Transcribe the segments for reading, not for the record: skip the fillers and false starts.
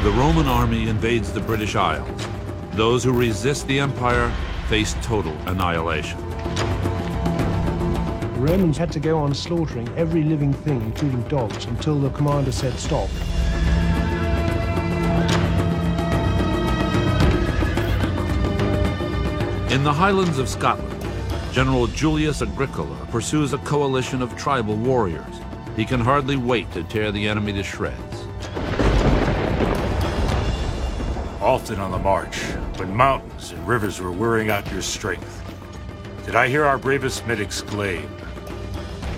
The Roman army invades the British Isles. Those who resist the empire face total annihilation. The Romans had to go on slaughtering every living thing, including dogs, until the commander said stop. In the Highlands of Scotland, General Julius Agricola pursues a coalition of tribal warriors. He can hardly wait to tear the enemy to shreds. Often on the march, when mountains and rivers were wearing out your strength, did I hear our bravest men exclaim,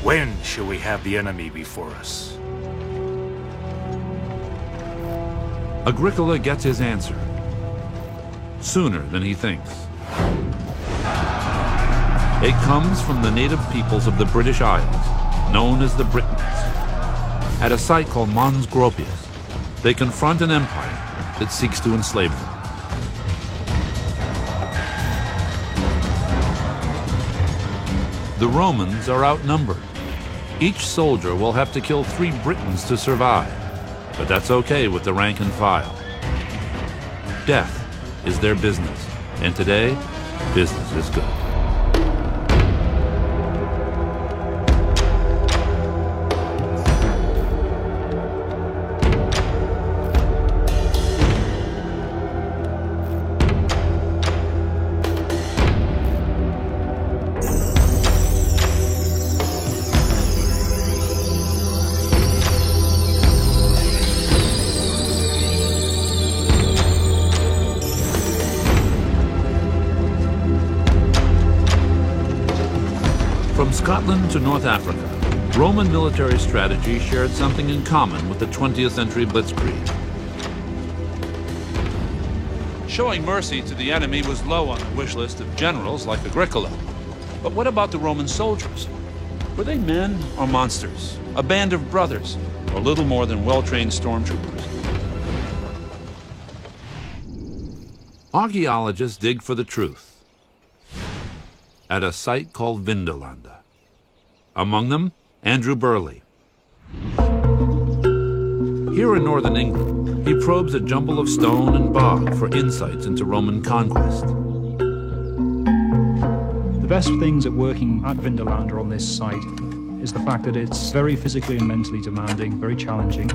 "When shall we have the enemy before us?" Agricola gets his answer sooner than he thinks. It comes from the native peoples of the British Isles, known as the Britons. At a site called Mons Gropius, they confront an empire that seeks to enslave them. The Romans are outnumbered. Each soldier will have to kill 3 Britons to survive, but that's okay with the rank and file. Death is their business, and today, business is good. From Scotland to North Africa, Roman military strategy shared something in common with the 20th century blitzkrieg. Showing mercy to the enemy was low on the wish list of generals like Agricola. But what about the Roman soldiers? Were they men or monsters? A band of brothers, or little more than well-trained stormtroopers? Archaeologists dig for the truth at a site called Vindolanda. Among them, Andrew Burley. Here in northern England, he probes a jumble of stone and bog for insights into Roman conquest. The best things at working at Vindolanda on this site is the fact that it's very physically and mentally demanding, very challenging.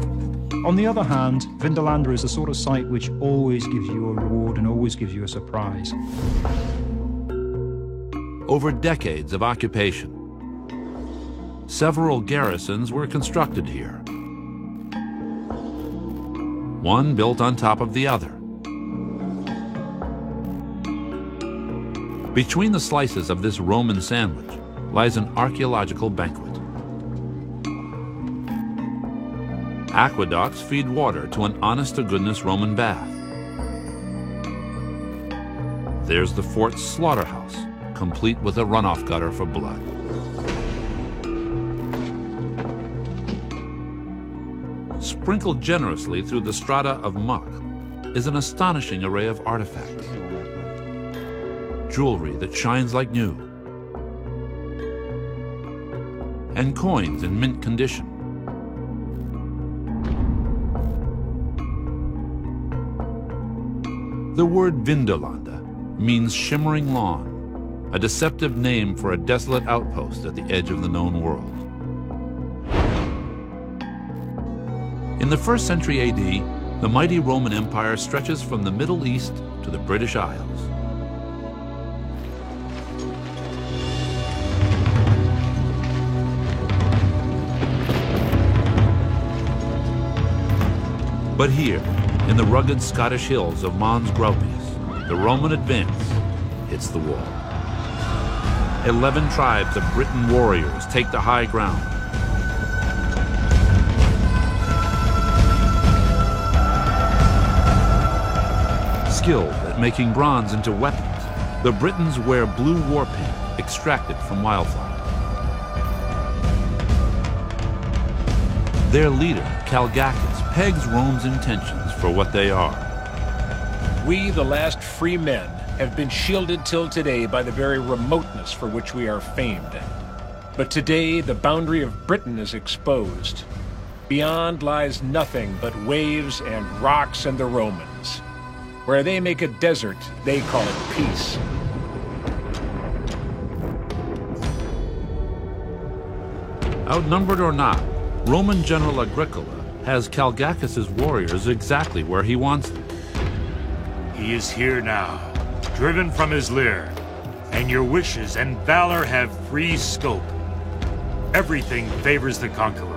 On the other hand, Vindolanda is the sort of site which always gives you a reward and always gives you a surprise. Over decades of occupation, several garrisons were constructed here, one built on top of the other. Between the slices of this Roman sandwich lies an archaeological banquet. Aqueducts feed water to an honest-to-goodness Roman bath. There's the fort's slaughterhouse, complete with a runoff gutter for blood. Sprinkled generously through the strata of muck is an astonishing array of artifacts. Jewelry that shines like new, and coins in mint condition. The word Vindolanda means shimmering lawn, a deceptive name for a desolate outpost at the edge of the known world. In the 1st century AD, the mighty Roman Empire stretches from the Middle East to the British Isles. But here, in the rugged Scottish hills of Mons Gropius, the Roman advance hits the wall. 11 tribes of Briton warriors take the high ground. Skilled at making bronze into weapons, the Britons wear blue war paint extracted from wildfire. Their leader, Calgacus, pegs Rome's intentions for what they are. We, the last free men, have been shielded till today by the very remoteness for which we are famed. But today, the boundary of Britain is exposed. Beyond lies nothing but waves and rocks and the Romans. Where they make a desert, they call it peace. Outnumbered or not, Roman General Agricola has Calgacus's warriors exactly where he wants them. He is here now, driven from his lair, and your wishes and valor have free scope. Everything favors the conqueror.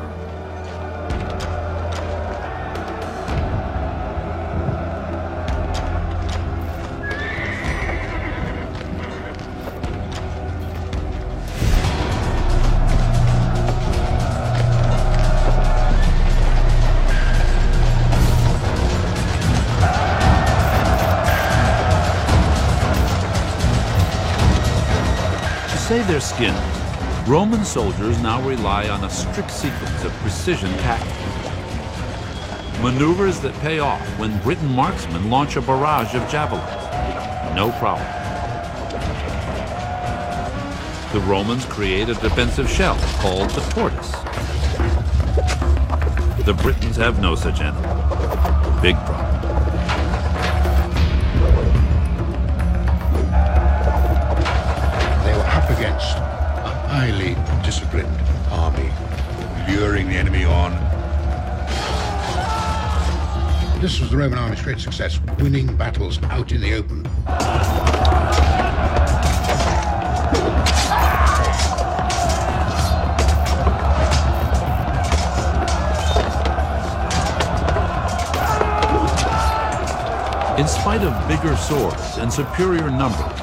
To save their skins, Roman soldiers now rely on a strict sequence of precision tactics. Maneuvers that pay off when Briton marksmen launch a barrage of javelins. No problem. The Romans create a defensive shell called the tortoise. The Britons have no such enemy. Big problem. Against a highly disciplined army, luring the enemy on. This was the Roman army's great success, winning battles out in the open. In spite of bigger swords and superior numbers,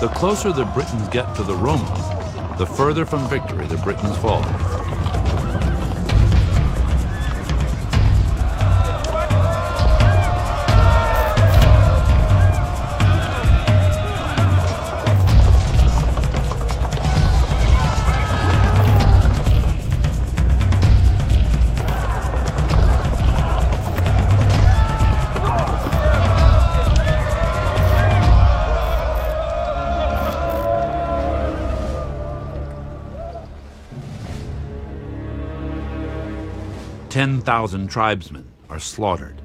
the closer the Britons get to the Romans, the further from victory the Britons fall. "10,000 tribesmen are slaughtered.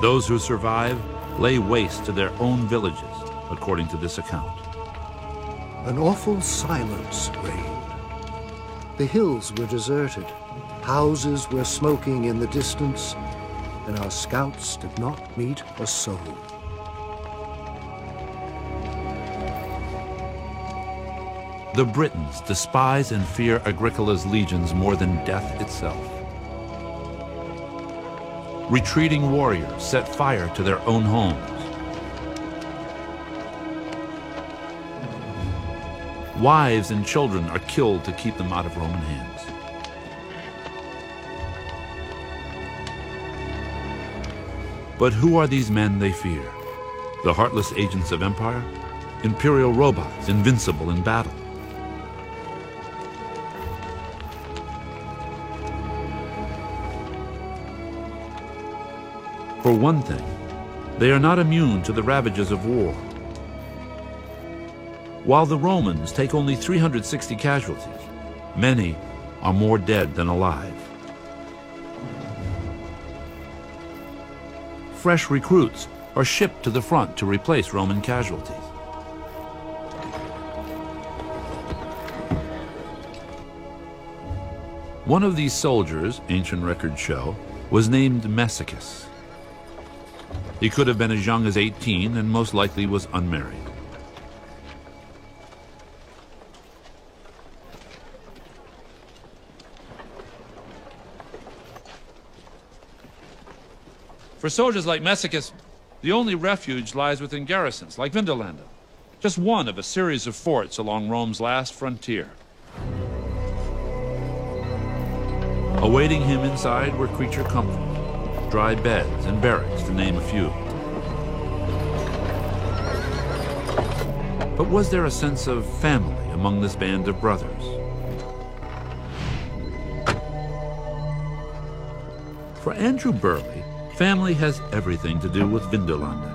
Those who survive lay waste to their own villages, according to this account. An awful silence reigned. The hills were deserted, houses were smoking in the distance, and our scouts did not meet a soul. The Britons despise and fear Agricola's legions more than death itself. Retreating warriors set fire to their own homes. Wives and children are killed to keep them out of Roman hands. But who are these men they fear? The heartless agents of empire? Imperial robots, invincible in battle? For one thing, they are not immune to the ravages of war. While the Romans take only 360 casualties, many are more dead than alive. Fresh recruits are shipped to the front to replace Roman casualties. One of these soldiers, ancient records show, was named Messicus. He could have been as young as 18 and most likely was unmarried. For soldiers like Messicus, the only refuge lies within garrisons, like Vindolanda, just one of a series of forts along Rome's last frontier. Awaiting him inside were creature comforts, dry beds and barracks, to name a few. But was there a sense of family among this band of brothers? For Andrew Burley, family has everything to do with Vindolanda.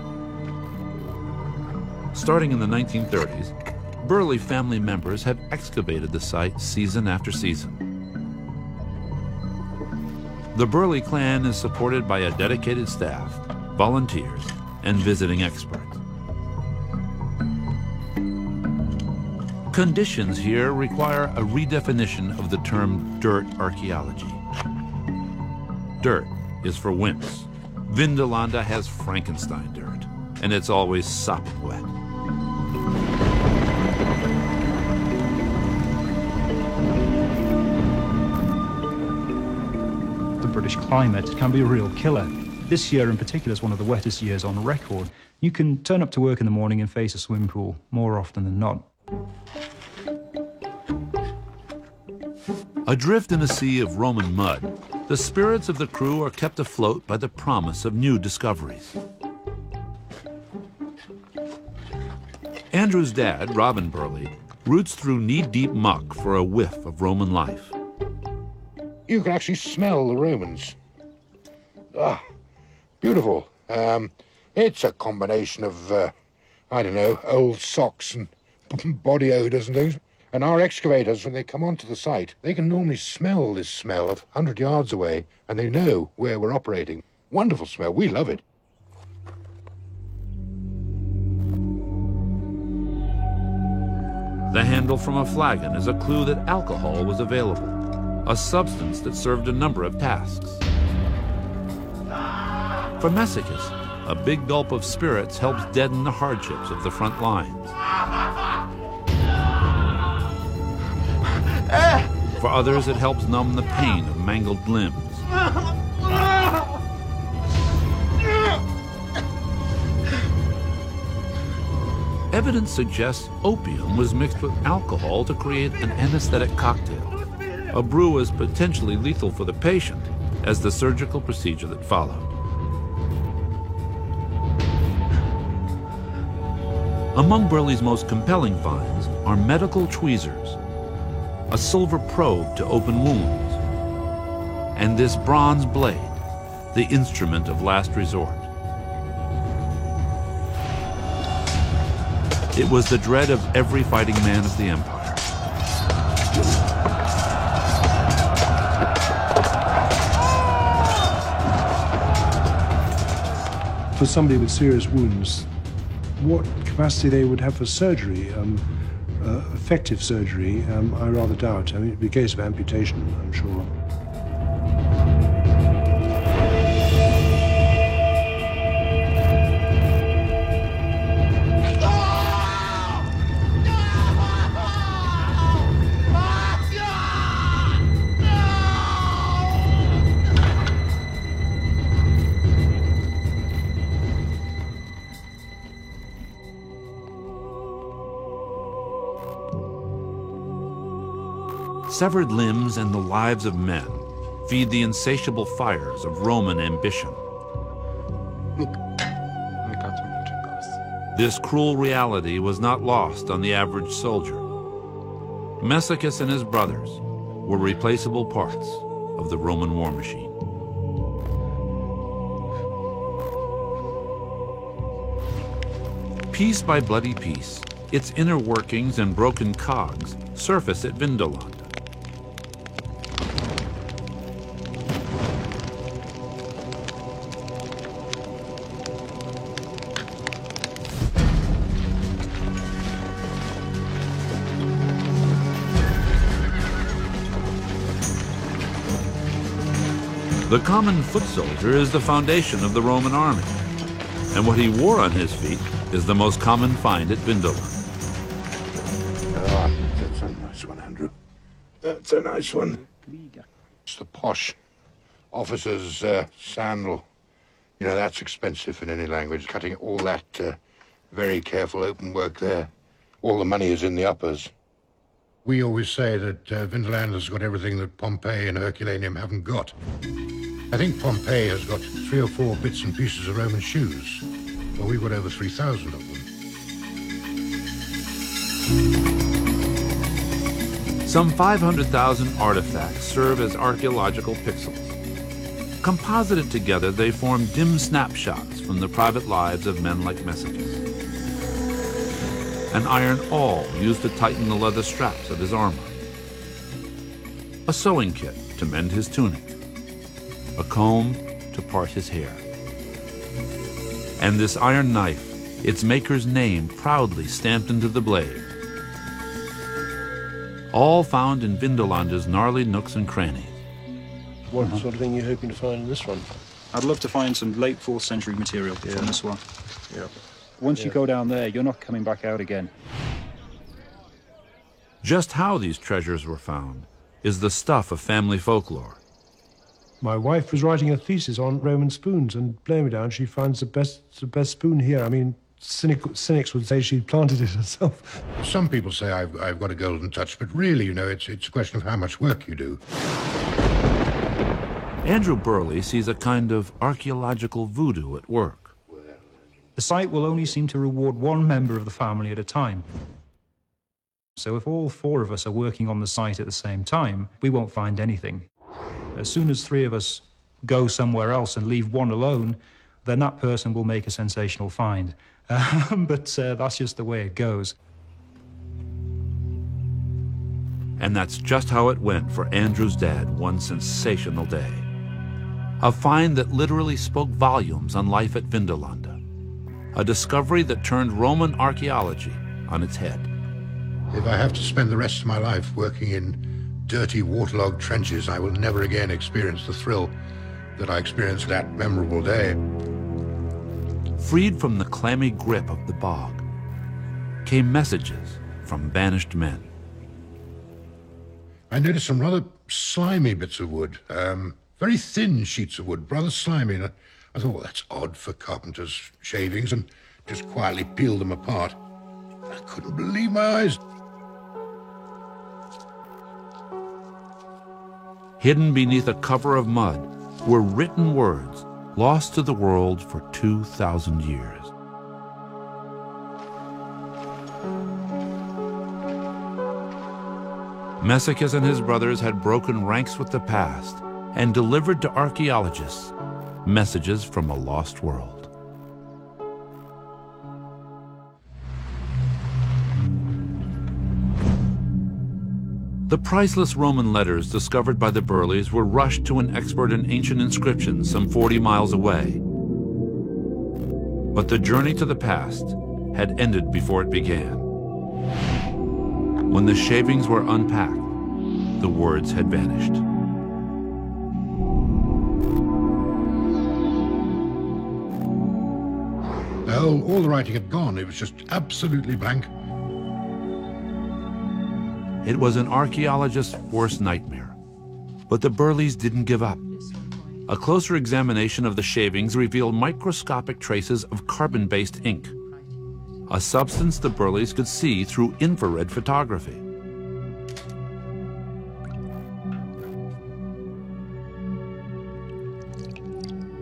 Starting in the 1930s, Burley family members have excavated the site season after season. The Burley clan is supported by a dedicated staff, volunteers, and visiting experts. Conditions here require a redefinition of the term dirt archaeology. Dirt is for wimps. Vindolanda has Frankenstein dirt, and it's always sopping wet. The British climate can be a real killer. This year in particular is one of the wettest years on record. You can turn up to work in the morning and face a swimming pool more often than not. Adrift in a sea of Roman mud, the spirits of the crew are kept afloat by the promise of new discoveries. Andrew's dad, Robin Burley, roots through knee-deep muck for a whiff of Roman life. You can actually smell the Romans. Ah, beautiful. It's a combination of, I don't know, old socks and body odours and things. And our excavators, when they come onto the site, they can normally smell this smell of 100 yards away, and they know where we're operating. Wonderful smell. We love it. The handle from a flagon is a clue that alcohol was available, a substance that served a number of tasks. For Messicus, a big gulp of spirits helps deaden the hardships of the front lines. For others, it helps numb the pain of mangled limbs. Evidence suggests opium was mixed with alcohol to create an anesthetic cocktail. A brew was potentially lethal for the patient, as the surgical procedure that followed. Among Burley's most compelling finds are medical tweezers, a silver probe to open wounds, and this bronze blade, the instrument of last resort. It was the dread of every fighting man of the empire. For somebody with serious wounds, what capacity they would have for surgery, effective surgery, I rather doubt. I mean, it'd be a case of amputation, I'm sure. Severed limbs and the lives of men feed the insatiable fires of Roman ambition. This cruel reality was not lost on the average soldier. Messicus and his brothers were replaceable parts of the Roman war machine. Piece by bloody piece, its inner workings and broken cogs surface at Vindolanda. The common foot soldier is the foundation of the Roman army, and what he wore on his feet is the most common find at Vindolanda. Ah, that's a nice one, Andrew. That's a nice one. It's the posh officer's sandal. You know, that's expensive in any language. Cutting all that very careful open work there. All the money is in the uppers. We always say that Vindolanda's got everything that Pompeii and Herculaneum haven't got. I think Pompeii has got 3 or 4 bits and pieces of Roman shoes. Well, we've got over 3,000 of them. Some 500,000 artifacts serve as archaeological pixels. Composited together, they form dim snapshots from the private lives of men like Messicus. an iron awl used to tighten the leather straps of his armor, a sewing kit to mend his tunic, a comb to part his hair. And this iron knife, its maker's name proudly stamped into the blade. All found in Vindalander's gnarly nooks and crannies. What sort of thing are you hoping to find in this one? I'd love to find some late 4th century material from this one. Yeah. Once you go down there, you're not coming back out again. Just how these treasures were found is the stuff of family folklore. My wife was writing a thesis on Roman spoons, and blowing me down, she finds the best spoon here. I mean, cynics would say she planted it herself. Some people say I've got a golden touch, but really, you know, it's a question of how much work you do. Andrew Burley sees a kind of archaeological voodoo at work. The site will only seem to reward one member of the family at a time. So if all 4 of us are working on the site at the same time, we won't find anything. As soon as 3 of us go somewhere else and leave one alone, then that person will make a sensational find. But that's just the way it goes. And that's just how it went for Andrew's dad one sensational day. A find that literally spoke volumes on life at Vindolanda. A discovery that turned Roman archaeology on its head. If I have to spend the rest of my life working in dirty, waterlogged trenches, I will never again experience the thrill that I experienced that memorable day. Freed from the clammy grip of the bog came messages from banished men. I noticed some rather slimy bits of wood, very thin sheets of wood, rather slimy. And I thought, well, that's odd for carpenters' shavings, and just quietly peeled them apart. I couldn't believe my eyes. Hidden beneath a cover of mud were written words lost to the world for 2,000 years. Messicus and his brothers had broken ranks with the past and delivered to archaeologists messages from a lost world. The priceless Roman letters discovered by the Burleys were rushed to an expert in ancient inscriptions some 40 miles away. But the journey to the past had ended before it began. When the shavings were unpacked, the words had vanished. All the writing had gone. It was just absolutely blank. It was an archaeologist's worst nightmare. But the Burleys didn't give up. A closer examination of the shavings revealed microscopic traces of carbon-based ink, a substance the Burleys could see through infrared photography.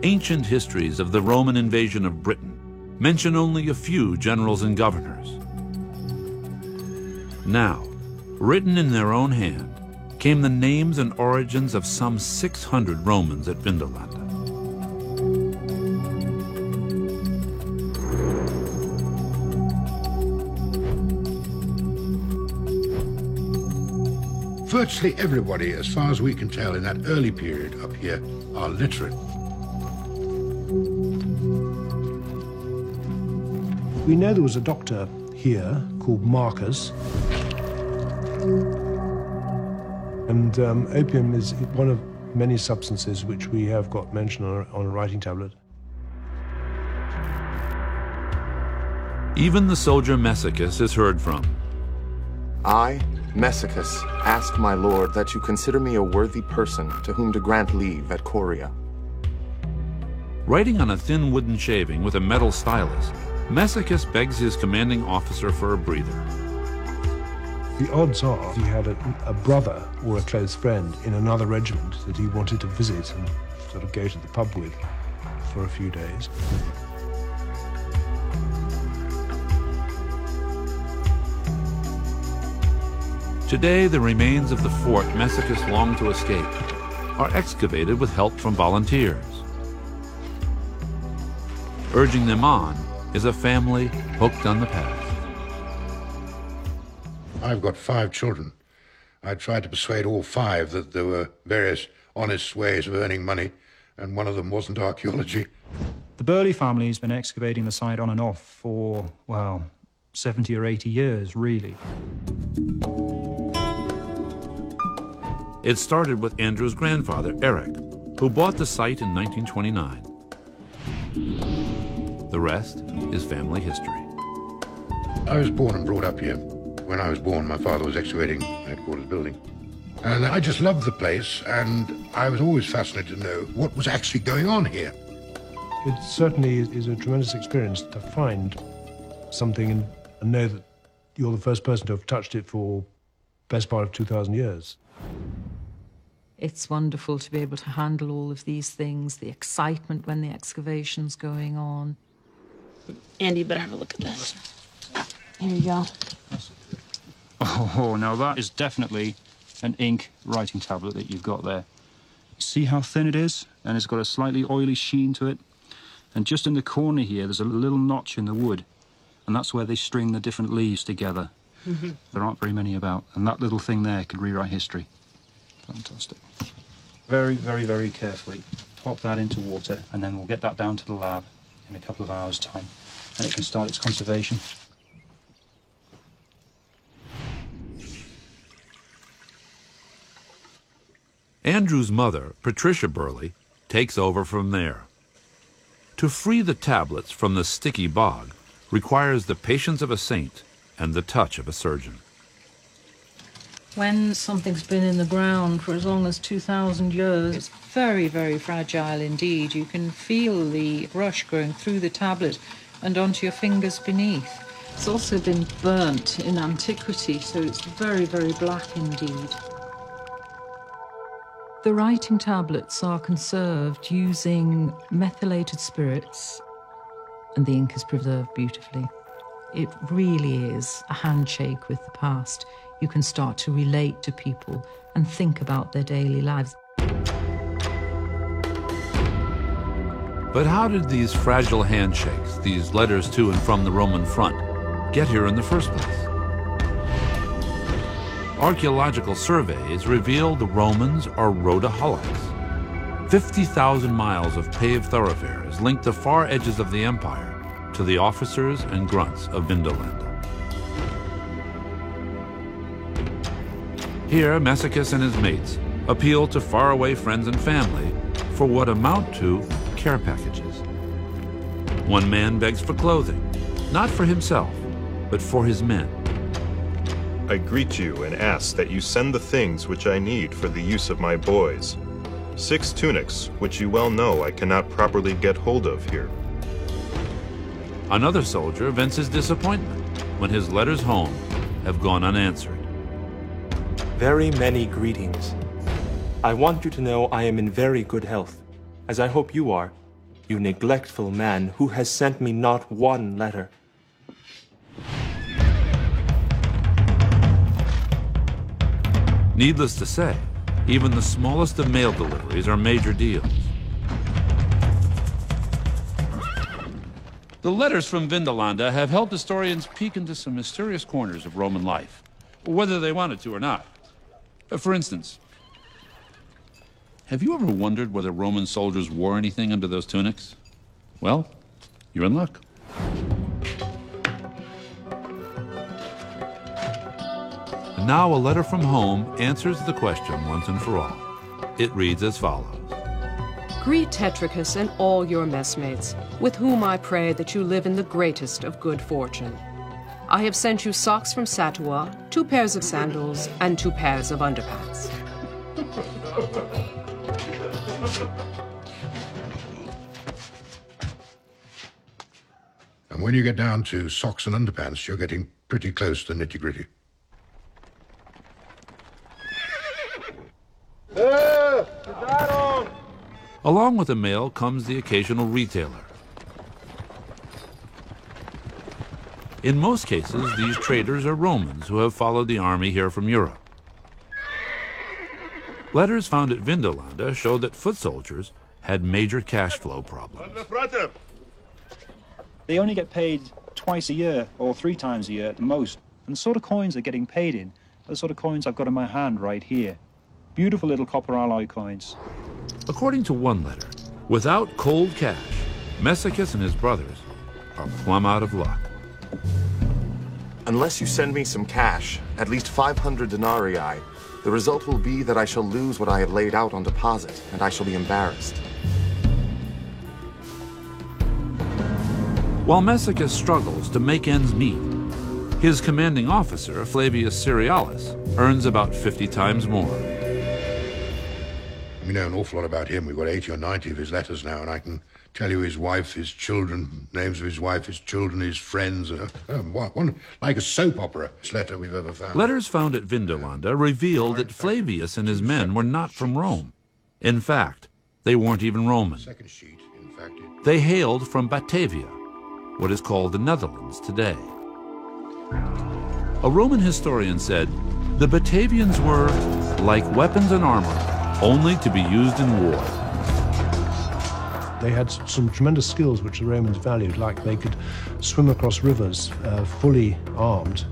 Ancient histories of the Roman invasion of Britain mention only a few generals and governors. Now, written in their own hand, came the names and origins of some 600 Romans at Vindolanda. Virtually everybody, as far as we can tell, in that early period up here, are literate. We know there was a doctor here called Marcus. And opium is one of many substances which we have got mentioned on a writing tablet. Even the soldier Messicus is heard from. I, Messicus, ask my lord that you consider me a worthy person to whom to grant leave at Coria. Writing on a thin wooden shaving with a metal stylus, Messicus begs his commanding officer for a breather. The odds are he had a brother or a close friend in another regiment that he wanted to visit and sort of go to the pub with for a few days. Today, the remains of the fort Messicus longed to escape are excavated with help from volunteers. Urging them on is a family hooked on the past. I've got 5 children. I tried to persuade all 5 that there were various honest ways of earning money, and one of them wasn't archaeology. The Burley family has been excavating the site on and off for, well, 70 or 80 years, really. It started with Andrew's grandfather, Eric, who bought the site in 1929. The rest is family history. I was born and brought up here. When I was born, my father was excavating the headquarters building. And I just loved the place, and I was always fascinated to know what was actually going on here. It certainly is a tremendous experience to find something and know that you're the first person to have touched it for the best part of 2,000 years. It's wonderful to be able to handle all of these things, the excitement when the excavation's going on. Andy, you better have a look at this. Here you go. Oh, now that is definitely an ink writing tablet that you've got there. See how thin it is? And it's got a slightly oily sheen to it. And just in the corner here, there's a little notch in the wood. And that's where they string the different leaves together. There aren't very many about. And that little thing there could rewrite history. Fantastic. Very, very, very carefully pop that into water, and then we'll get that down to the lab in a couple of hours' time. And it can start its conservation. Andrew's mother, Patricia Burley, takes over from there. To free the tablets from the sticky bog requires the patience of a saint and the touch of a surgeon. When something's been in the ground for as long as 2,000 years, it's very, very fragile indeed. You can feel the brush going through the tablet and onto your fingers beneath. It's also been burnt in antiquity, so it's very, very black indeed. The writing tablets are conserved using methylated spirits, and the ink is preserved beautifully. It really is a handshake with the past. You can start to relate to people and think about their daily lives. But how did these fragile handshakes, these letters to and from the Roman front, get here in the first place? Archaeological surveys reveal the Romans are roadaholics. 50,000 miles of paved thoroughfares link the far edges of the empire to the officers and grunts of Vindolanda. Here, Massicus and his mates appeal to faraway friends and family for what amount to care packages. One man begs for clothing, not for himself, but for his men. I greet you and ask that you send the things which I need for the use of my boys. 6 tunics, which you well know I cannot properly get hold of here. Another soldier vents his disappointment when his letters home have gone unanswered. Very many greetings. I want you to know I am in very good health, as I hope you are, you neglectful man who has sent me not one letter. Needless to say, even the smallest of mail deliveries are major deals. The letters from Vindolanda have helped historians peek into some mysterious corners of Roman life, whether they wanted to or not. For instance, have you ever wondered whether Roman soldiers wore anything under those tunics? Well, you're in luck. And now a letter from home answers the question once and for all. It reads as follows. Greet Tetricus and all your messmates, with whom I pray that you live in the greatest of good fortune. I have sent you socks from Satua, 2 pairs of sandals, and 2 pairs of underpants. And when you get down to socks and underpants, you're getting pretty close to the nitty-gritty. Along with the mail comes the occasional retailer. In most cases, these traders are Romans who have followed the army here from Europe. Letters found at Vindolanda show that foot soldiers had major cash flow problems. They only get paid twice a year or 3 times a year at the most. And the sort of coins they're getting paid in are the sort of coins I've got in my hand right here. Beautiful little copper alloy coins. According to one letter, without cold cash, Messicus and his brothers are plumb out of luck. Unless you send me some cash, at least 500 denarii, the result will be that I shall lose what I have laid out on deposit, and I shall be embarrassed. While Messicus struggles to make ends meet, his commanding officer, Flavius Cerealis, earns about 50 times more. We know an awful lot about him. We've got 80 or 90 of his letters now, and I can tell you his wife, his children, names of his wife, his children, his friends. One like a soap opera letter we've ever found. Letters found at Vindolanda reveal that Flavius and his men were not from Rome. In fact, they weren't even Roman. They hailed from Batavia, what is called the Netherlands today. A Roman historian said, the Batavians were like weapons and armor, only to be used in war. They had some tremendous skills which the Romans valued, like they could swim across rivers fully armed,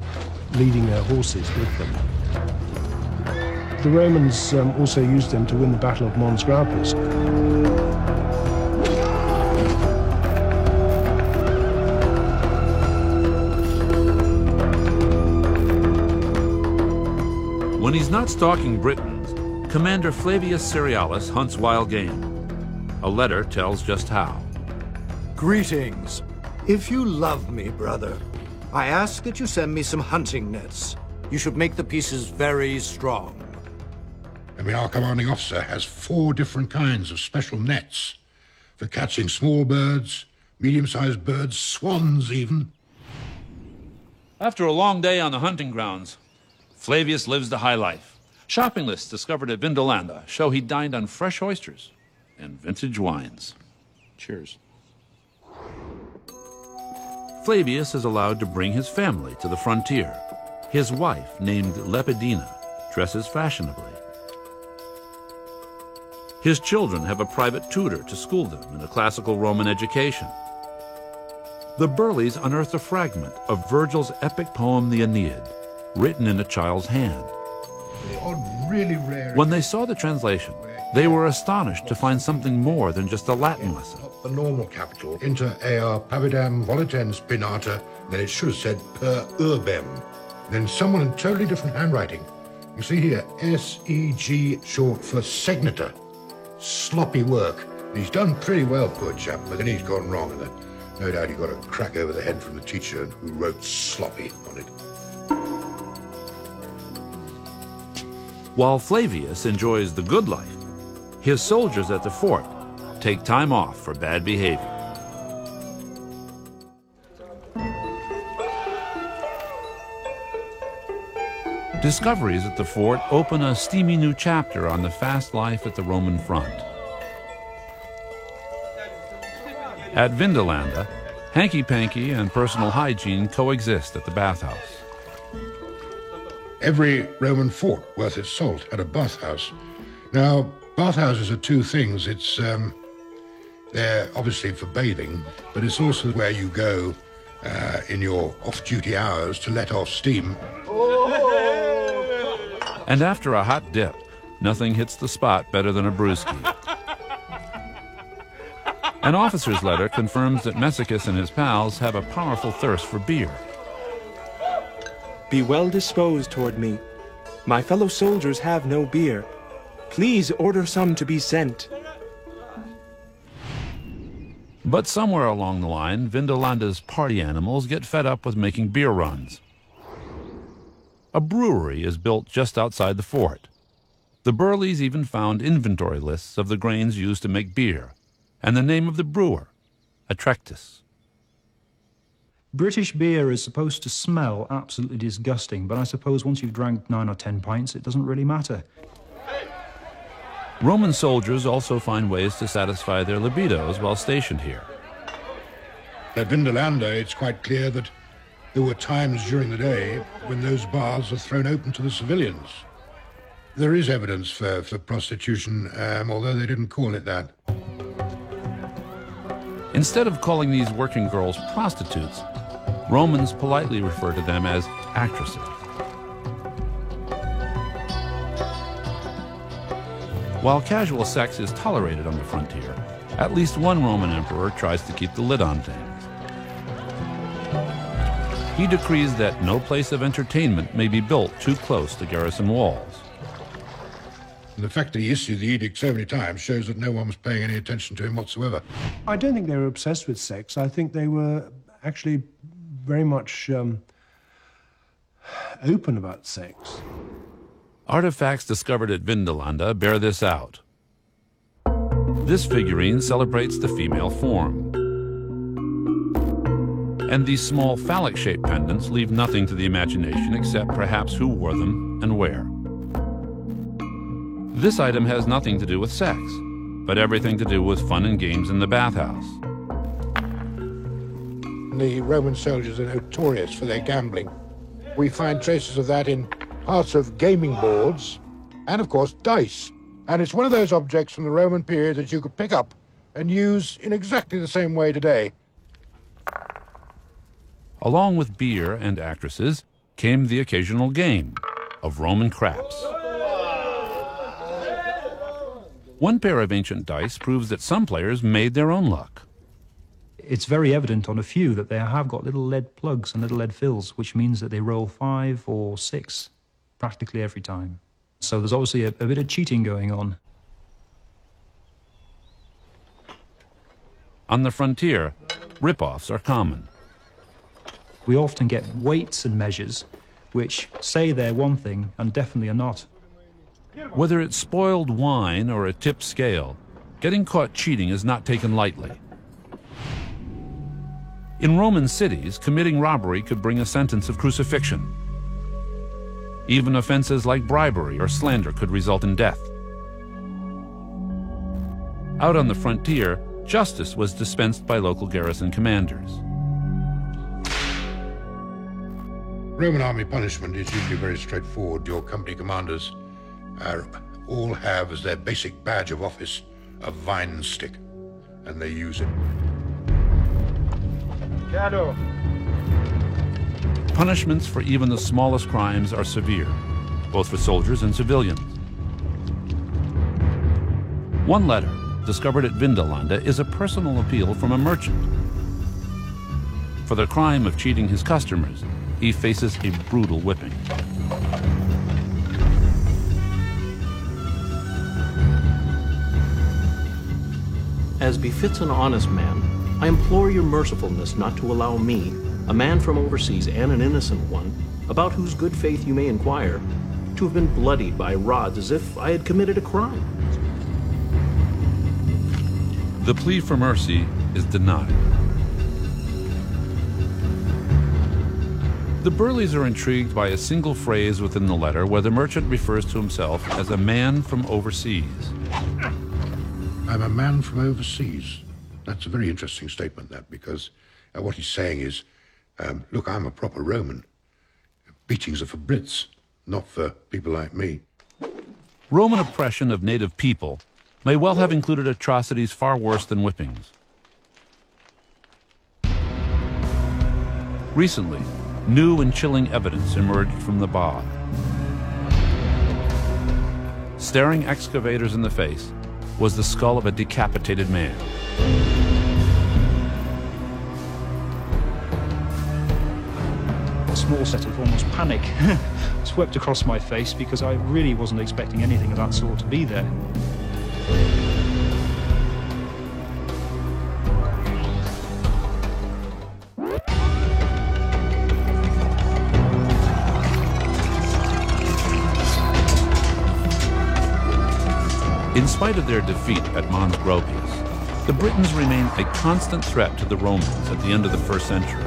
leading their horses with them. The Romans also used them to win the Battle of Mons Graupus. When he's not stalking Britons, Commander Flavius Cerealis hunts wild game. A letter tells just how. Greetings. If you love me, brother, I ask that you send me some hunting nets. You should make the pieces very strong. I mean, our commanding officer has 4 different kinds of special nets for catching small birds, medium-sized birds, swans even. After a long day on the hunting grounds, Flavius lives the high life. Shopping lists discovered at Vindolanda show he dined on fresh oysters and vintage wines. Cheers. Flavius is allowed to bring his family to the frontier. His wife, named Lepidina, dresses fashionably. His children have a private tutor to school them in a classical Roman education. The Burleys unearthed a fragment of Virgil's epic poem, the Aeneid, written in a child's hand. Really rare. When they saw the translation, they were astonished to find something more than just a Latin lesson. The normal capital, inter ea pavidam volitens spinata, then it should have said per urbem. Then someone in totally different handwriting. You see here, S-E-G, short for segnita. Sloppy work. He's done pretty well, poor chap, but then he's gone wrong, and no doubt he got a crack over the head from the teacher who wrote sloppy on it. While Flavius enjoys the good life, his soldiers at the fort take time off for bad behavior. Discoveries at the fort open a steamy new chapter on the fast life at the Roman front. At Vindolanda, hanky-panky and personal hygiene coexist at the bathhouse. Every Roman fort worth its salt had a bathhouse. Now, bathhouses are 2 things. It's, they're obviously for bathing, but it's also where you go in your off-duty hours to let off steam. And after a hot dip, nothing hits the spot better than a brewski. An officer's letter confirms that Messicus and his pals have a powerful thirst for beer. Be well disposed toward me. My fellow soldiers have no beer. Please order some to be sent. But somewhere along the line, Vindolanda's party animals get fed up with making beer runs. A brewery is built just outside the fort. The Burleys even found inventory lists of the grains used to make beer, and the name of the brewer, Atrectus. British beer is supposed to smell absolutely disgusting, but I suppose once you've drank 9 or 10 pints, it doesn't really matter. Roman soldiers also find ways to satisfy their libidos while stationed here. At Vindolanda, it's quite clear that there were times during the day when those bars are thrown open to the civilians. There is evidence for prostitution, although they didn't call it that. Instead of calling these working girls prostitutes, Romans politely refer to them as actresses. While casual sex is tolerated on the frontier, at least one Roman emperor tries to keep the lid on things. He decrees that no place of entertainment may be built too close to garrison walls. And the fact that he issued the edict so many times shows that no one was paying any attention to him whatsoever. I don't think they were obsessed with sex. I think they were actually very much open about sex. Artifacts discovered at Vindolanda bear this out. This figurine celebrates the female form. And these small phallic-shaped pendants leave nothing to the imagination except perhaps who wore them and where. This item has nothing to do with sex, but everything to do with fun and games in the bathhouse. The Roman soldiers are notorious for their gambling. We find traces of that in parts of gaming boards and, of course, dice. And it's one of those objects from the Roman period that you could pick up and use in exactly the same way today. Along with beer and actresses came the occasional game of Roman craps. One pair of ancient dice proves that some players made their own luck. It's very evident on a few that they have got little lead plugs and little lead fills, which means that they roll 5 or 6 practically every time. So there's obviously a bit of cheating going on. On the frontier, rip-offs are common. We often get weights and measures which say they're one thing and definitely are not. Whether it's spoiled wine or a tipped scale, getting caught cheating is not taken lightly. In Roman cities, committing robbery could bring a sentence of crucifixion. Even offenses like bribery or slander could result in death. Out on the frontier, justice was dispensed by local garrison commanders. Roman army punishment is usually very straightforward. Your company commanders all have as their basic badge of office a vine stick, and they use it. Shadow. Punishments for even the smallest crimes are severe, both for soldiers and civilians. One letter, discovered at Vindolanda, is a personal appeal from a merchant. For the crime of cheating his customers, he faces a brutal whipping. As befits an honest man, I implore your mercifulness not to allow me, a man from overseas and an innocent one, about whose good faith you may inquire, to have been bloodied by rods as if I had committed a crime. The plea for mercy is denied. The Burleys are intrigued by a single phrase within the letter where the merchant refers to himself as a man from overseas. I'm a man from overseas. That's a very interesting statement, that, because what he's saying is, look, I'm a proper Roman. Beatings are for Brits, not for people like me. Roman oppression of native people may well have included atrocities far worse than whippings. Recently, new and chilling evidence emerged from the bog. Staring excavators in the face was the skull of a decapitated man. A small set of almost panic swept across my face because I really wasn't expecting anything of that sort to be there. In spite of their defeat at Mons Gropius, the Britons remained a constant threat to the Romans at the end of the first century.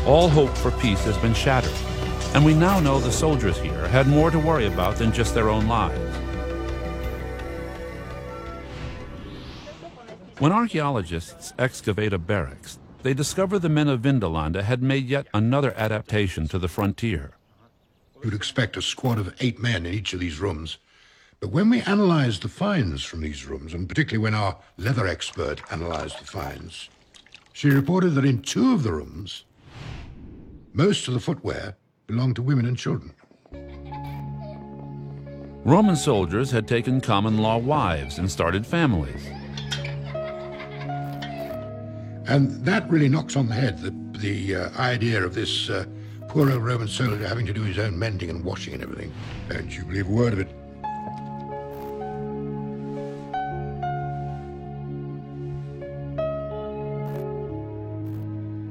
All hope for peace has been shattered, and we now know the soldiers here had more to worry about than just their own lives. When archaeologists excavate a barracks, they discover the men of Vindolanda had made yet another adaptation to the frontier. You'd expect a squad of 8 men in each of these rooms. But when we analyzed the finds from these rooms, and particularly when our leather expert analyzed the finds, She reported that in 2 of the rooms, most of the footwear belonged to women and children. Roman soldiers had taken common-law wives and started families. And that really knocks on the head the idea of this poor old Roman soldier having to do his own mending and washing and everything. Don't you believe a word of it.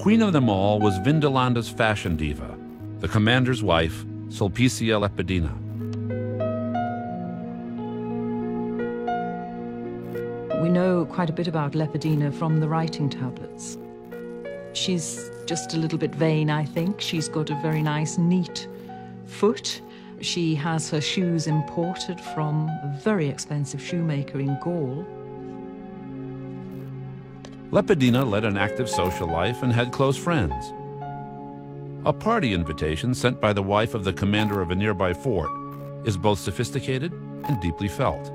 Queen of them all was Vindelanda's fashion diva, the commander's wife, Sulpicia Lepidina. We know quite a bit about Lepidina from the writing tablets. She's just a little bit vain, I think. She's got a very nice, neat foot. She has her shoes imported from a very expensive shoemaker in Gaul. Lepidina led an active social life and had close friends. A party invitation sent by the wife of the commander of a nearby fort is both sophisticated and deeply felt.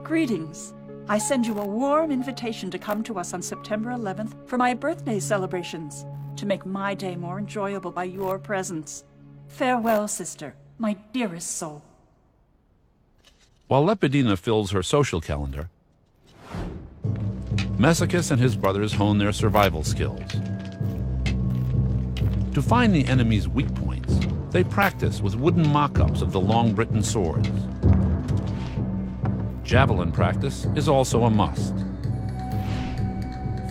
Greetings. I send you a warm invitation to come to us on September 11th for my birthday celebrations, to make my day more enjoyable by your presence. Farewell, sister, my dearest soul. While Lepidina fills her social calendar, Messicus and his brothers hone their survival skills. To find the enemy's weak points, they practice with wooden mock-ups of the Long Britain swords. Javelin practice is also a must.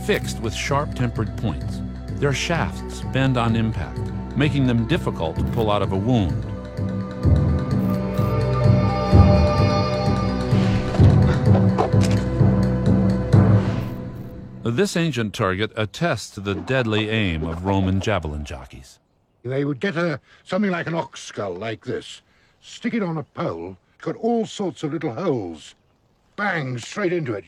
Fixed with sharp-tempered points, their shafts bend on impact, making them difficult to pull out of a wound. This ancient target attests to the deadly aim of Roman javelin jockeys. They would get something like an ox skull like this, stick it on a pole, got all sorts of little holes, bang, straight into it.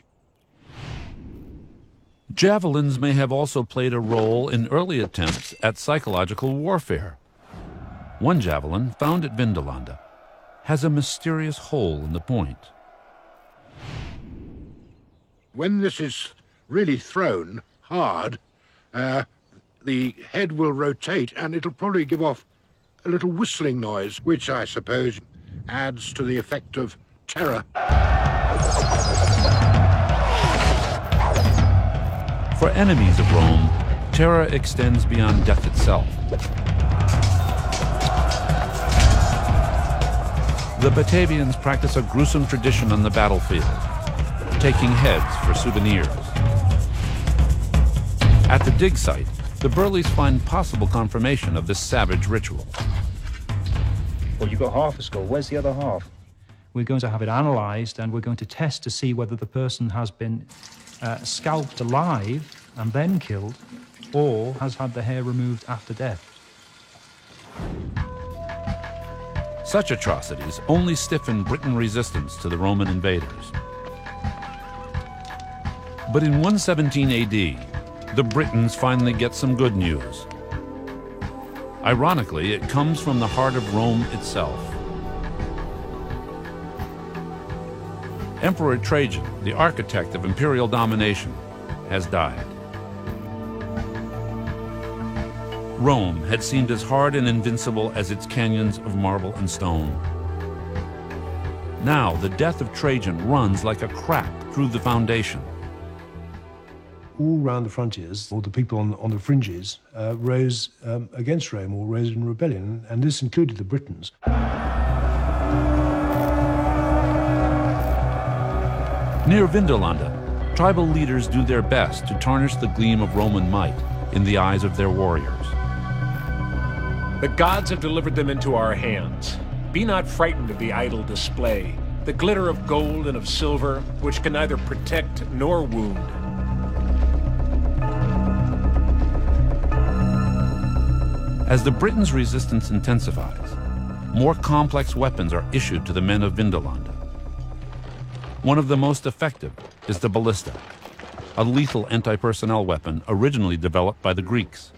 Javelins may have also played a role in early attempts at psychological warfare. One javelin, found at Vindolanda, has a mysterious hole in the point. When this is really thrown hard, the head will rotate and it'll probably give off a little whistling noise, which I suppose adds to the effect of terror. For enemies of Rome, terror extends beyond death itself. The Batavians practice a gruesome tradition on the battlefield, taking heads for souvenirs. At the dig site, the Burleys find possible confirmation of this savage ritual. Well, you've got half a skull. Where's the other half? We're going to have it analysed, and we're going to test to see whether the person has been scalped alive and then killed, or has had the hair removed after death. Such atrocities only stiffen Britain resistance to the Roman invaders. But in 117 AD, the Britons finally get some good news. Ironically, it comes from the heart of Rome itself. Emperor Trajan, the architect of imperial domination, has died. Rome had seemed as hard and invincible as its canyons of marble and stone. Now, the death of Trajan runs like a crack through the foundation. All round the frontiers, or the people on the fringes, rose against Rome or rose in rebellion, and this included the Britons. Near Vindolanda, tribal leaders do their best to tarnish the gleam of Roman might in the eyes of their warriors. The gods have delivered them into our hands. Be not frightened of the idle display, the glitter of gold and of silver, which can neither protect nor wound. As the Britons' resistance intensifies, more complex weapons are issued to the men of Vindolanda. One of the most effective is the ballista, a lethal anti-personnel weapon originally developed by the Greeks.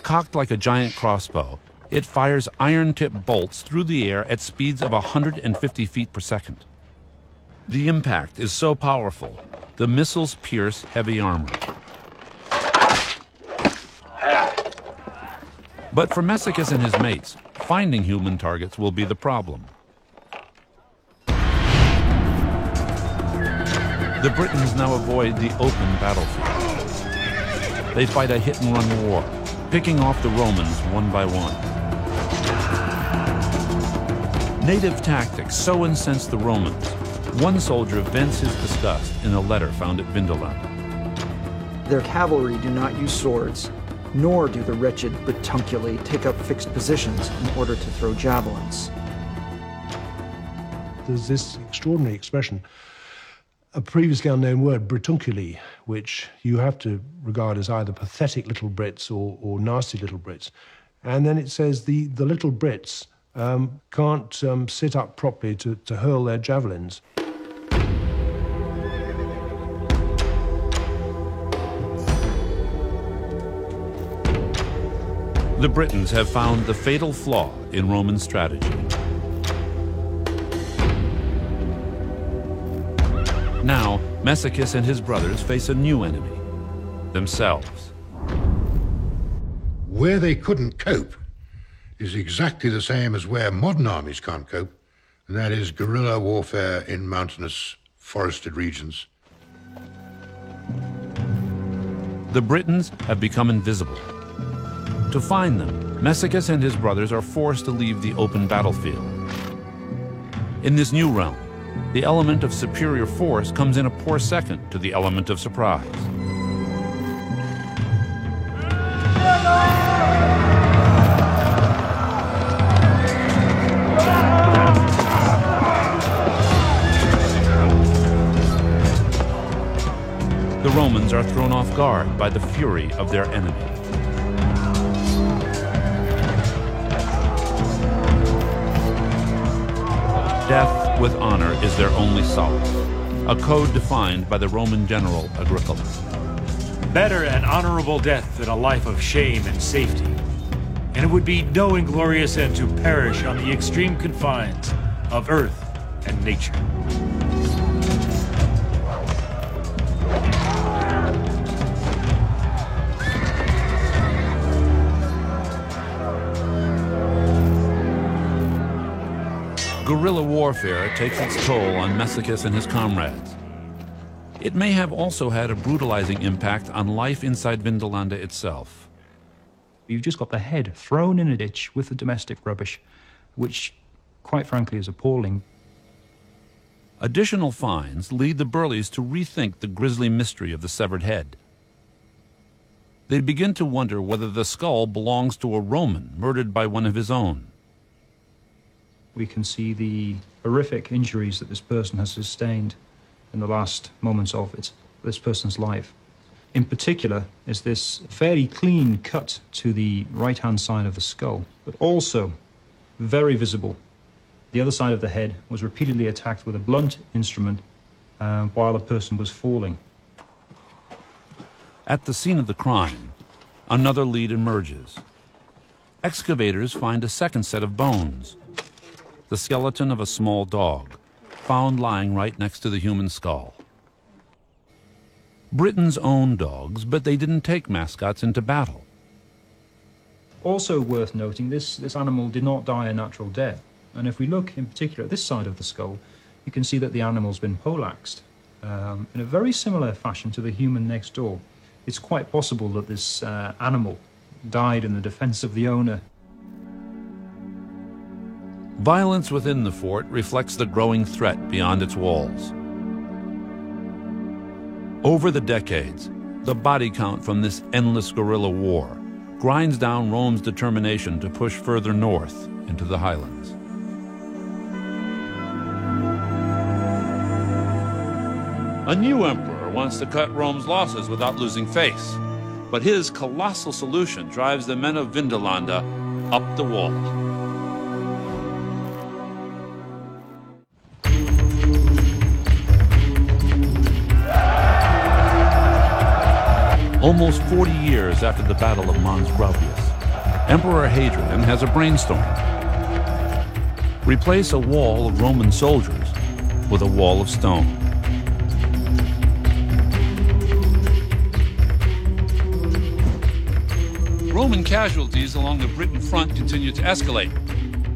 Cocked like a giant crossbow, it fires iron-tipped bolts through the air at speeds of 150 feet per second. The impact is so powerful the missiles pierce heavy armor. But for Messicus and his mates, finding human targets will be the problem. The Britons now avoid the open battlefield. They fight a hit-and-run war, picking off the Romans one by one. Native tactics so incensed the Romans, one soldier vents his disgust in a letter found at Vindolanda. Their cavalry do not use swords, nor do the wretched Britunculi take up fixed positions in order to throw javelins. There's this extraordinary expression, a previously unknown word, Britunculi, which you have to regard as either pathetic little Brits or nasty little Brits. And then it says the little Brits can't sit up properly to hurl their javelins. The Britons have found the fatal flaw in Roman strategy. Now, Messicus and his brothers face a new enemy, themselves. Where they couldn't cope is exactly the same as where modern armies can't cope, and that is guerrilla warfare in mountainous, forested regions. The Britons have become invisible. To find them, Messicus and his brothers are forced to leave the open battlefield. In this new realm, the element of superior force comes in a poor second to the element of surprise. The Romans are thrown off guard by the fury of their enemy. Death with honor is their only solace, a code defined by the Roman general Agricola. Better an honorable death than a life of shame and safety. And it would be no inglorious end to perish on the extreme confines of earth and nature. Guerrilla warfare takes its toll on Messicus and his comrades. It may have also had a brutalizing impact on life inside Vindolanda itself. You've just got the head thrown in a ditch with the domestic rubbish, which, quite frankly, is appalling. Additional finds lead the Burleys to rethink the grisly mystery of the severed head. They begin to wonder whether the skull belongs to a Roman murdered by one of his own. We can see the horrific injuries that this person has sustained in the last moments of this person's life. In particular is this fairly clean cut to the right-hand side of the skull, but also very visible. The other side of the head was repeatedly attacked with a blunt instrument while the person was falling. At the scene of the crime, another lead emerges. Excavators find a second set of bones. The skeleton of a small dog, found lying right next to the human skull. Britons own dogs, but they didn't take mascots into battle. Also worth noting, this animal did not die a natural death. And if we look in particular at this side of the skull, you can see that the animal's been poleaxed in a very similar fashion to the human next door. It's quite possible that this animal died in the defense of the owner. Violence within the fort reflects the growing threat beyond its walls. Over the decades, the body count from this endless guerrilla war grinds down Rome's determination to push further north into the highlands. A new emperor wants to cut Rome's losses without losing face, but his colossal solution drives the men of Vindolanda up the wall. Almost 40 years after the Battle of Mons Graupius, Emperor Hadrian has a brainstorm. Replace a wall of Roman soldiers with a wall of stone. Roman casualties along the Briton front continue to escalate,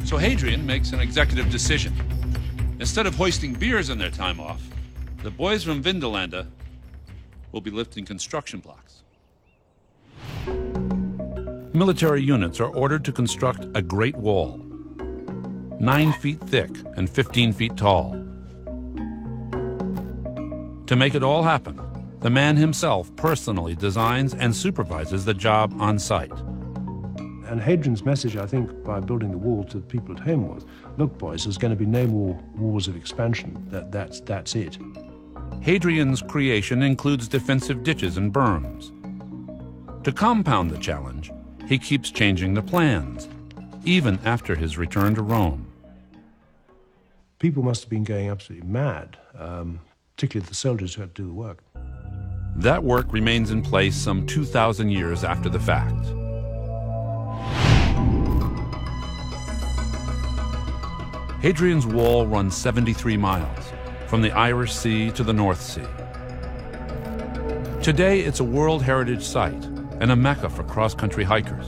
so Hadrian makes an executive decision. Instead of hoisting beers on their time off, the boys from Vindolanda will be lifting construction blocks. Military units are ordered to construct a great wall, 9 feet thick and 15 feet tall. To make it all happen, the man himself personally designs and supervises the job on site. And Hadrian's message, I think, by building the wall to the people at home was, look, boys, there's going to be no more wars of expansion. That's it. Hadrian's creation includes defensive ditches and berms. To compound the challenge, he keeps changing the plans, even after his return to Rome. People must have been going absolutely mad, particularly the soldiers who had to do the work. That work remains in place some 2,000 years after the fact. Hadrian's Wall runs 73 miles, from the Irish Sea to the North Sea. Today, it's a World Heritage Site and a mecca for cross-country hikers.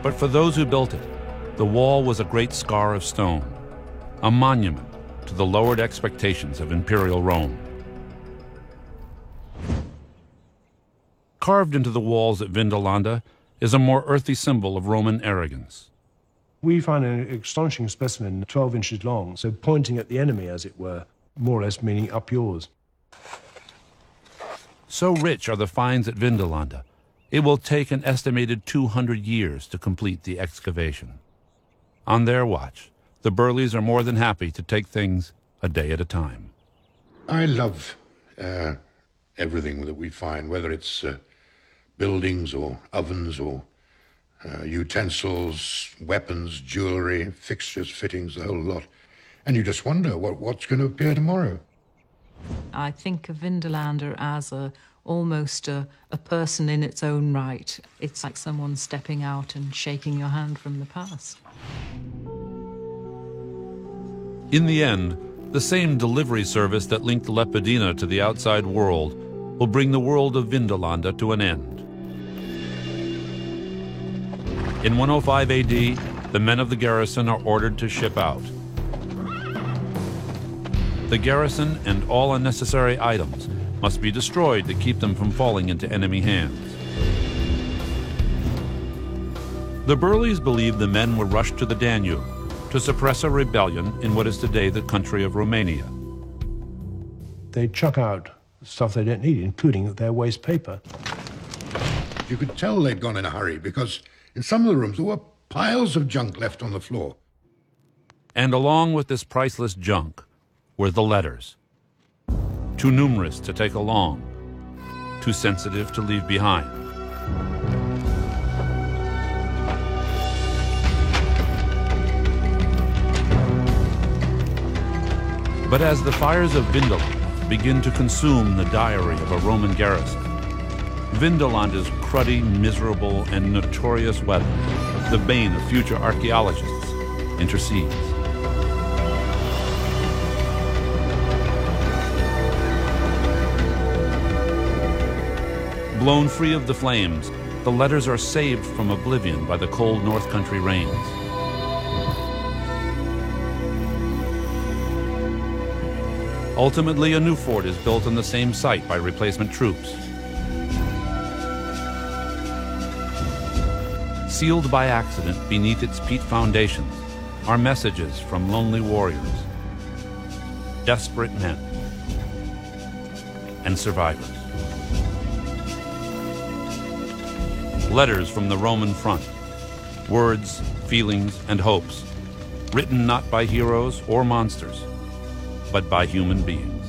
But for those who built it, the wall was a great scar of stone, a monument to the lowered expectations of imperial Rome. Carved into the walls at Vindolanda is a more earthy symbol of Roman arrogance. We find an astonishing specimen 12 inches long, so pointing at the enemy, as it were, more or less meaning up yours. So rich are the finds at Vindolanda, it will take an estimated 200 years to complete the excavation. On their watch, the Burleys are more than happy to take things a day at a time. I love everything that we find, whether it's buildings or ovens or utensils, weapons, jewelry, fixtures, fittings, the whole lot. And you just wonder what's going to appear tomorrow. I think of Vindolanda as almost a person in its own right. It's like someone stepping out and shaking your hand from the past. In the end, the same delivery service that linked Lepidina to the outside world will bring the world of Vindolanda to an end. In 105 AD, the men of the garrison are ordered to ship out. The garrison and all unnecessary items must be destroyed to keep them from falling into enemy hands. The Burleys believed the men were rushed to the Danube to suppress a rebellion in what is today the country of Romania. They chuck out stuff they don't need, including their waste paper. You could tell they'd gone in a hurry because in some of the rooms there were piles of junk left on the floor. And along with this priceless junk were the letters. Too numerous to take along, too sensitive to leave behind. But as the fires of Vindolanda begin to consume the diary of a Roman garrison, Vindolanda's cruddy, miserable, and notorious weather, the bane of future archaeologists, intercedes. Blown free of the flames, the letters are saved from oblivion by the cold North Country rains. Ultimately, a new fort is built on the same site by replacement troops. Sealed by accident beneath its peat foundations are messages from lonely warriors, desperate men, and survivors. Letters from the Roman front, words, feelings, and hopes, written not by heroes or monsters, but by human beings.